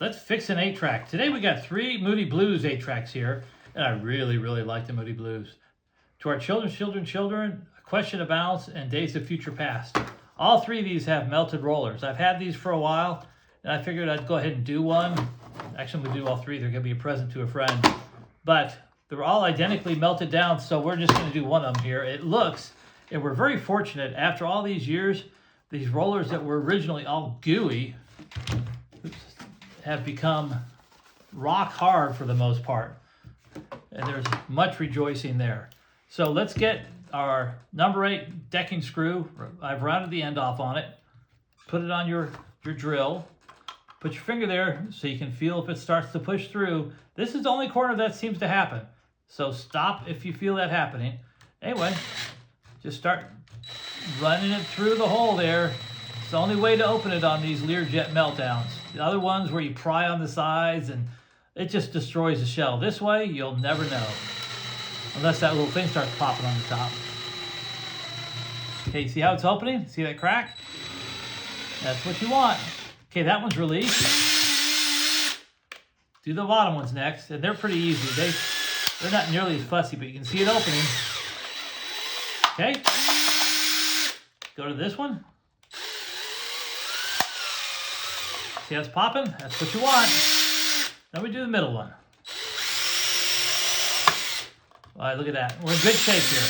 Let's fix an 8-track. Today we got 3 Moody Blues 8-tracks here, and I really, really like the Moody Blues. To our children, A Question of Balance, and Days of Future Past. All 3 of these have melted rollers. I've had these for a while, and I figured I'd go ahead and do one. Actually, I'm going to do all 3. They're going to be a present to a friend. But they're all identically melted down, so we're just going to do one of them here. It looks, and we're very fortunate, after all these years, these rollers that were originally all gooey have become rock hard for the most part. And there's much rejoicing there. So let's get our number 8 decking screw. I've rounded the end off on it. Put it on your drill. Put your finger there so you can feel if it starts to push through. This is the only corner that seems to happen. So stop if you feel that happening. Anyway, just start running it through the hole there. It's the only way to open it on these Learjet meltdowns. The other ones where you pry on the sides and it just destroys the shell. This way, you'll never know. Unless that little thing starts popping on the top. Okay, see how it's opening? See that crack? That's what you want. Okay, that one's released. Do the bottom ones next, and they're pretty easy. They're not nearly as fussy, but you can see it opening. Okay. Go to this one. See how it's popping? That's what you want. Now we do the middle one. All right, look at that. We're in good shape here.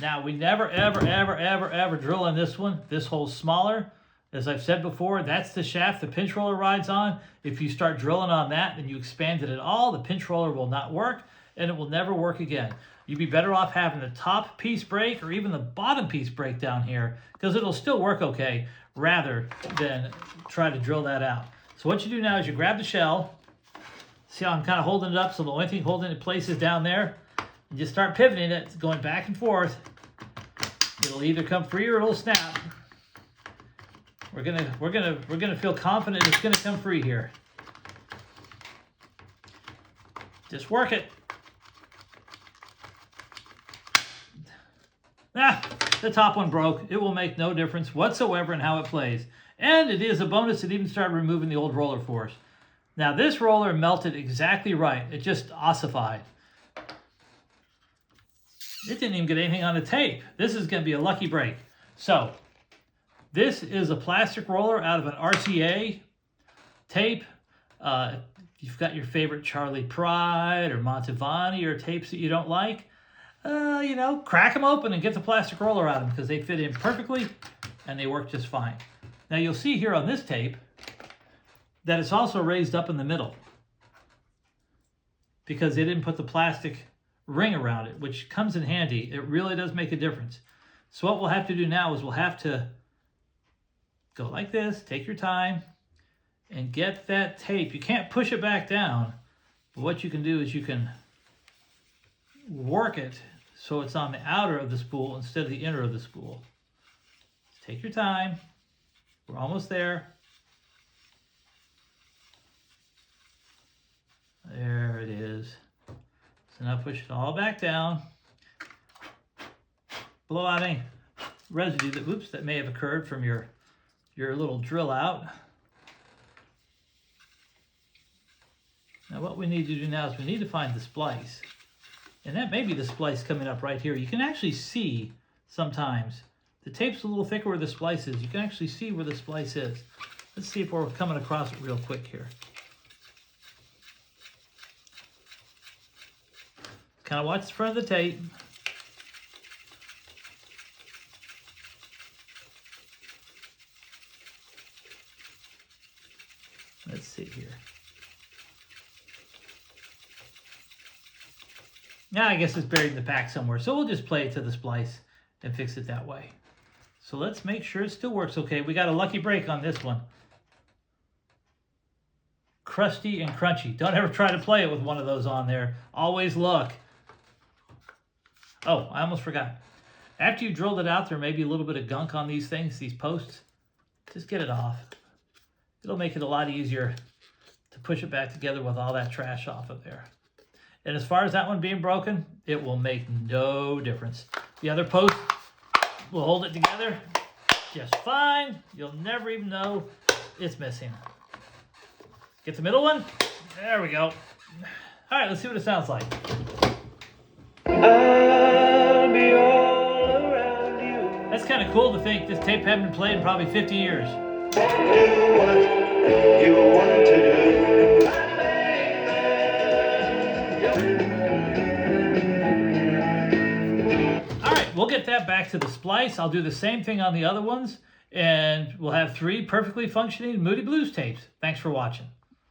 Now, we never, ever drill in this one. This hole's smaller. As I've said before, that's the shaft the pinch roller rides on. If you start drilling on that and you expand it at all, the pinch roller will not work, and it will never work again. You'd be better off having the top piece break or even the bottom piece break down here, because it'll still work okay, rather than try to drill that out. So what you do now is you grab the shell. See how I'm kind of holding it up, so the only thing holding it in place is down there. And just start pivoting it, going back and forth. It'll either come free or it'll snap. We're gonna feel confident it's gonna come free here. Just work it. The top one broke. It will make no difference whatsoever in how it plays. And it is a bonus that even started removing the old roller for us. Now this roller melted exactly right. It just ossified. It didn't even get anything on the tape. This is going to be a lucky break. So this is a plastic roller out of an RCA tape. You've got your favorite Charlie Pride or Montevani or tapes that you don't like. Crack them open and get the plastic roller out of them because they fit in perfectly and they work just fine. Now you'll see here on this tape that it's also raised up in the middle because they didn't put the plastic ring around it, which comes in handy. It really does make a difference. So what we'll have to do now is we'll have to go like this, take your time, and get that tape. You can't push it back down, but what you can do is you can work it so it's on the outer of the spool instead of the inner of the spool. Take your time. We're almost there. There it is. So now push it all back down. Blow out any residue that may have occurred from your little drill out. Now what we need to do now is we need to find the splice. And that may be the splice coming up right here. You can actually see sometimes. The tape's a little thicker where the splice is. You can actually see where the splice is. Let's see if we're coming across it real quick here. Kind of watch the front of the tape. Let's see here. Now I guess it's buried in the back somewhere, so we'll just play it to the splice and fix it that way. So let's make sure it still works okay. We got a lucky break on this one. Crusty and crunchy. Don't ever try to play it with one of those on there. Always look. Oh, I almost forgot. After you drilled it out, there may be a little bit of gunk on these things, these posts. Just get it off. It'll make it a lot easier to push it back together with all that trash off of there. And as far as that one being broken, it will make no difference. The other post will hold it together just fine. You'll never even know it's missing. Get the middle one. There we go. All right, let's see what it sounds like. I'll be all around you. That's kind of cool to think this tape hadn't been played in probably 50 years. Do what you want to do. All right, we'll get that back to the splice. I'll do the same thing on the other ones, and we'll have 3 perfectly functioning Moody Blues tapes. Thanks for watching.